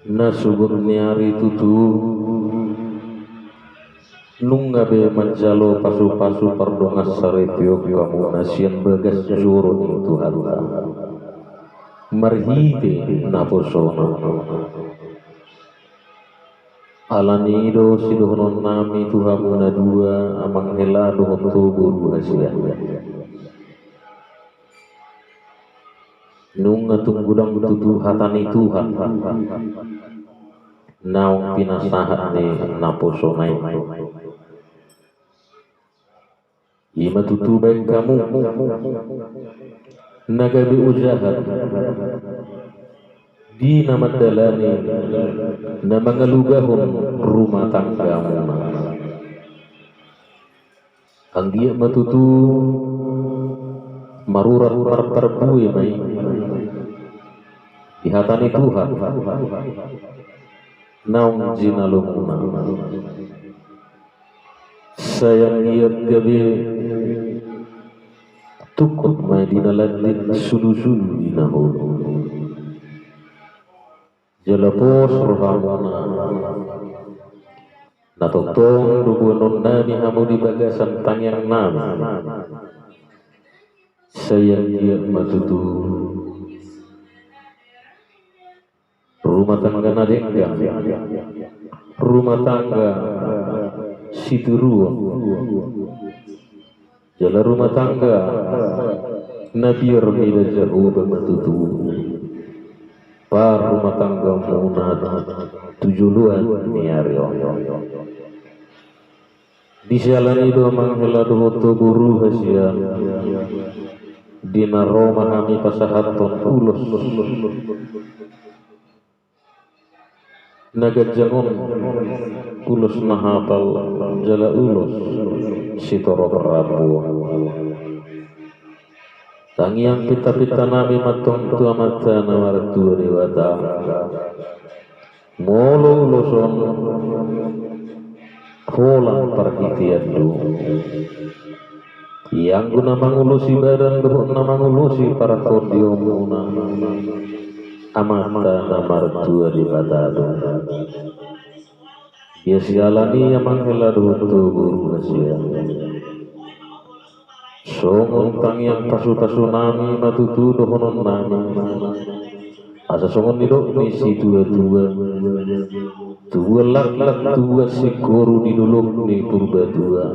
Nasubur niari tutu nungabe manjalo pasu-pasu pardongas sarepio kamu nasian bagas jurun itu harta marhite naposona alanido sidohon nami tuhamuna dua amang hela dohon tubuh hasia nunga tunggudang tutu hatani Tuhan naung pinasahat ni naposonai ima tutu baik kamu nagabi ujahat di nama dalani nama ngalugahum rumah tanggamu anggia matutu marurat marparbui mai dihatani Tuhan naung jinalumuna sayang iat gabe tukut mai dinaladin sulu-sulu dinahu jalapos rohamuna natotong dubuanon nami hamu di bagasan tangyang nami sayang iat matutu rumah tangga nadengga rumah tangga situruang jala rumah tangga nabir mida jauh bamatutu par rumah tangga munad tujuluan niario di jalan itu manghela dohoto guru hasian dina Roma kami pasahaton ulos naga jangon ulos nahapal jala ulos sitoro Prabu tangiang pita-pita nami matong tua mata nawartu dewata molo uloson holang perhatian du yang guna mangulusi badan dohok na mangulusi para kordiomuna amata namar tua di batado ya sialani yang manghela dohoto guru hasia songon tangiang pasu-pasu nami matutu dohonon nami asa songon nidok misi tua-tua tua lak-lak tua si guru diduluk ni purba tua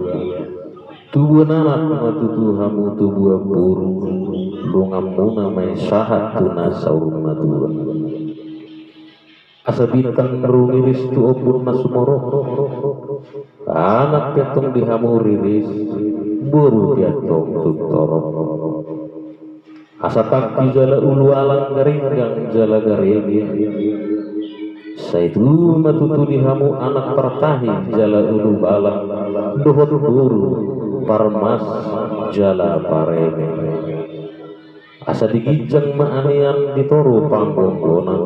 tubuh nanak matutu hamu tubuh buru lungamuna mai sahat tuna saur matua asa bintang rungiris tu opun nasumoro anak petong dihamu riris buru jatong tutorok asa taki jala ulu alang garinggang jala garegi saitu matutu dihamu anak pertahi jala ulu balang dohot buru parmas jala pareme asa digijang maanian ditoru panggonggona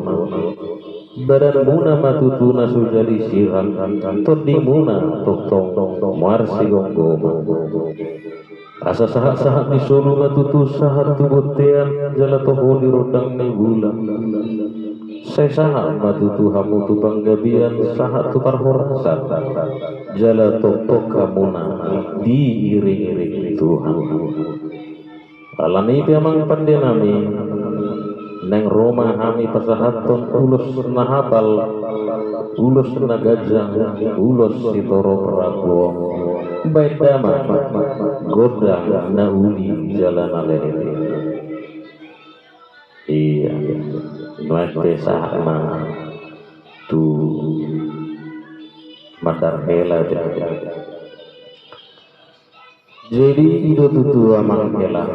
badan muna matutuna sujadi sirang tot di muna toktong marsi gonggoma asa sahat-sahat disulu matutu sahat tubutean jala toho di rodang ni bulan saya sahat matutu hamu tu panggabian sahat tu parhorasan jala tok kamuna diiring-iring Tuhan alani piamang pandenami neng Roma kami pasahaton ulos nahapal ulos nagajang ulos sitoro Prabu baik dama godang nauli jalan alene iya nueste sahma tu madar hela jadi itu tutu amang hela